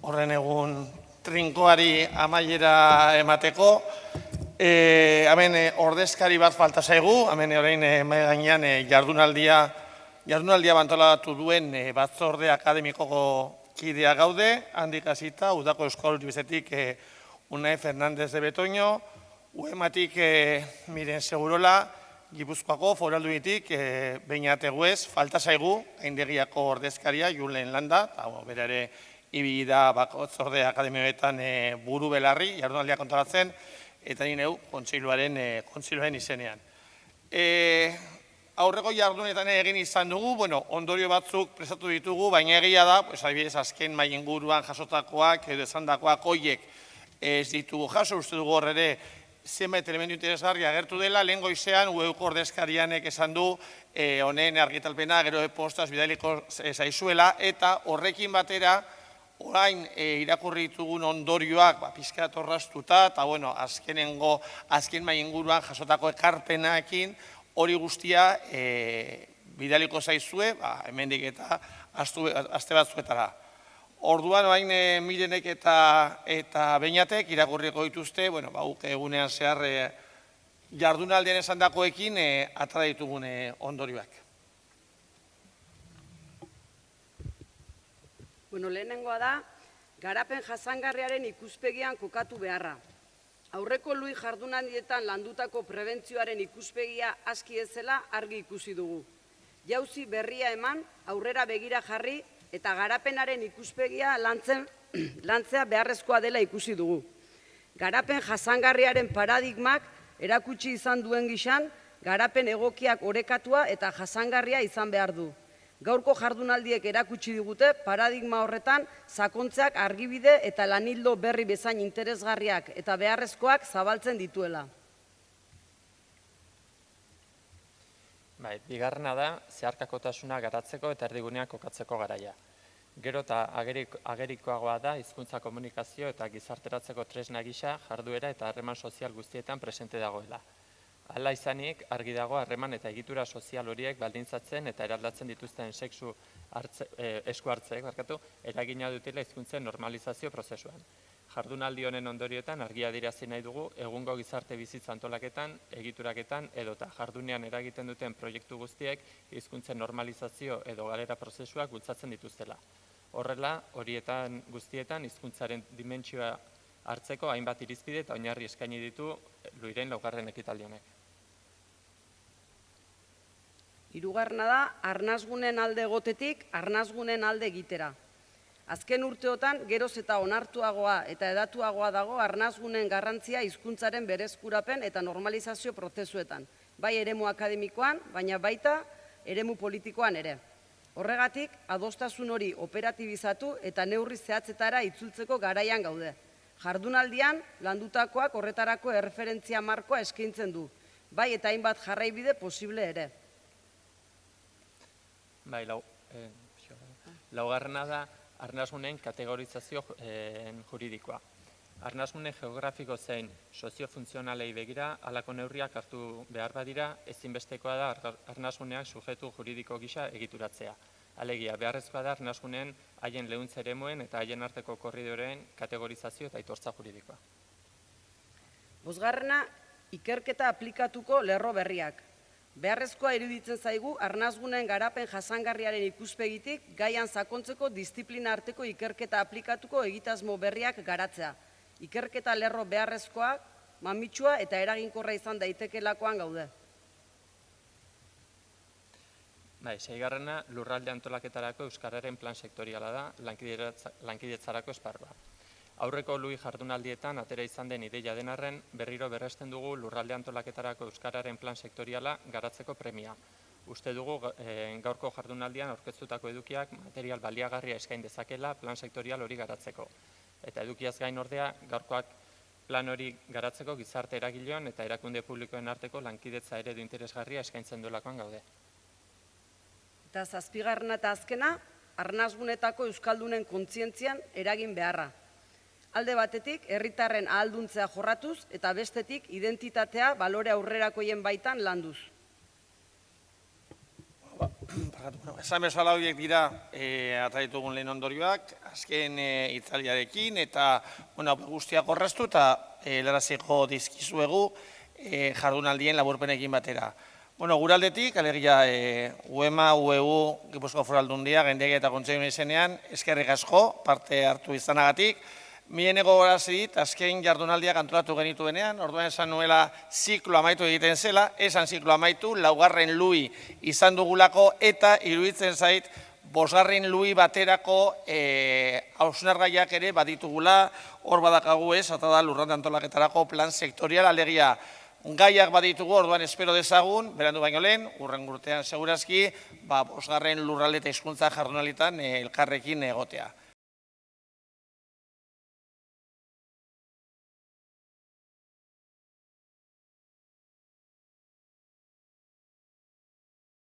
Horren egun trinkoari amaiera emateko. Hemen ordezkari bat falta zaigu, hemen orain gainean jardunaldia bantolatu duen batzorde akademikoko kidea gaude, handik hasita, udako Euskal Unibertsitatetik Unai Fernández de Betoño, UEMatik Miren Segurola, Gipuzkoako Foru Aldunditik Beñat Eguez, falta zaigu, Gaindegiako ordezkaria, Julen Landa, eta bera ere ibili da batzorde akademikoetan buru belarri, jardunaldia kontrolatzen, eta ni neu kontseiluaren izenean. Aurreko jardunetan egin izan dugu, ondorio batzuk prestatu ditugu, baina egia da, adibidez, azken mai inguruan jasotakoak edo esandakoak horiek ez ditugu jaso, uste dugu hor ere zenbait elementu interesgarri agertu dela, lehen goizean UEUko ordezkarianek esan du honen argitalpena gero postaz bidaliko zaizuela, eta horrekin batera orain irakurri ditugun ondorioak pixkat orraztuta, eta azken mai inguruan jasotako ekarpenaekin hori guztia bidaliko zaizue, hemendik eta aste batzuetara. Orduan, orain Mirenek eta Beñatek irakurriko dituzte, egunean zehar jardunaldian esandakoekin atera ditugun ondorioak. Lehenengoa da, garapen jasangarriaren ikuspegian kokatu beharra. Aurreko lui jardunaldietan landutako prebentzioaren ikuspegia aski ezela argi ikusi dugu. Jauzi berria eman, aurrera begira jarri eta garapenaren ikuspegia lantzea beharrezkoa dela ikusi dugu. Garapen jasangarriaren paradigmak erakutsi izan duen gizan, garapen egokiak orekatua eta jasangarria izan behar du. Gaurko jardunaldiek erakutsi digute paradigma horretan sakontzeak argibide eta lanildo berri bezain interesgarriak eta beharrezkoak zabaltzen dituela. Bigarrena da, zeharkakotasuna garatzeko eta erdigunean kokatzeko garaia. Gero eta agerikoagoa da hizkuntza komunikazio eta gizarteratzeko tresna gisa jarduera eta harreman sozial guztietan presente dagoela. Hala izanik, argi dago harreman eta egitura sozial horiek baldintzatzen eta eraldatzen dituzten esku hartzeek eragina dutela hizkuntzen normalizazio prozesuan. Jardunaldi honen ondorioetan argia adierazi nahi dugu egungo gizarte bizitza antolaketan, egituraketan edota jardunean eragiten duten proiektu guztiek hizkuntzen normalizazio edo galera prozesuak bultzatzen dituztela. Horrela, horietan guztietan hizkuntzaren dimentsioa hartzeko hainbat irizpide eta oinarri eskaini ditu Luiren 4. ekitaldi honek. Hirugarrena da, arnasgunen alde egotetik, arnasgunen alde egitera. Azken urteotan, geroz eta onartuagoa eta edatuagoa dago arnasgunen garrantzia hizkuntzaren bereskurapen eta normalizazio prozesuetan, bai eremu akademikoan, baina baita eremu politikoan ere. Horregatik, adostasun hori operatibizatu eta neurri zehatzetara itzultzeko garaian gaude. Jardunaldian, landutakoak horretarako erreferentzia markoa eskaintzen du, bai eta hainbat jarraibide posible ere. Laugarrena da arnasgunen kategorizazio juridikoa. Arnasgunen geografiko zein soziofuntzionalei begira halako neurriak hartu behar badira, ezinbestekoa da arnasguneak subjektu juridiko gisa egituratzea. Alegia, beharrezkoa da arnasgunen haien lehuntza eremuen eta haien arteko korridoreen kategorizazio eta aitortza juridikoa. Bosgarrena, ikerketa aplikatuko lerro berriak. Beharrezkoa iruditzen zaigu arnasgunen garapen jasangarriaren ikuspegitik gaian sakontzeko disiplina arteko ikerketa aplikatuko egitasmo berriak garatzea. Ikerketa lerro beharrezkoa, mamitsua eta eraginkorra izan daitekeelakoan gaude. Seigarrena, lurralde antolaketarako euskararen plan sektoriala da, lankidetzarako esparrua. Aurreko lui jardunaldietan atera izan den ideia den arren, berriro berresten dugu lurralde antolaketarako euskararen plan sektoriala garatzeko premia. Uste dugu gaurko jardunaldian aurkeztutako edukiak material baliagarria eskain dezakela plan sektorial hori garatzeko. Eta edukiaz gain ordea, gaurkoak plan hori garatzeko gizarte eragileon eta erakunde publikoen arteko lankidetza eredu interesgarria eskaintzen duelakoan gaude. Eta zazpigarrena eta azkena, arnasgunetako euskaldunen kontzientzian eragin beharra. Alde batetik, herritarren ahalduntzea jorratuz eta bestetik identitatea balore aurrerakoien baitan landuz. Esan bezala horiek dira ataritugun lehen ondorioak, azken itzaliarekin, eta guztiak horreztu eta helaraziko dizkizuegu jardunaldien laburpenekin batera. Gure aldetik, alegia UEMA, UEU, Gipuzkoako Foru Aldundia, Gendegia eta Kontseilu izenean, eskerrik asko parte hartu izanagatik. Mien gogorazi dit, azken jardunaldiak antolatu genituenean, orduan esan nuela ziklo amaitu egiten zela, esan ziklo amaitu, laugarren lui izan dugulako, eta iruditzen zait, bosgarren lui baterako hausnargaiak ere baditugula, hor badakagu ez, eta da lurralde antolaketarako plan sektorial, alegia gaiak baditugu, orduan espero dezagun, berandu baino lehen, urren urtean segurazki, bosgarren lurralde eta hizkuntza jardunalitan elkarrekin egotea.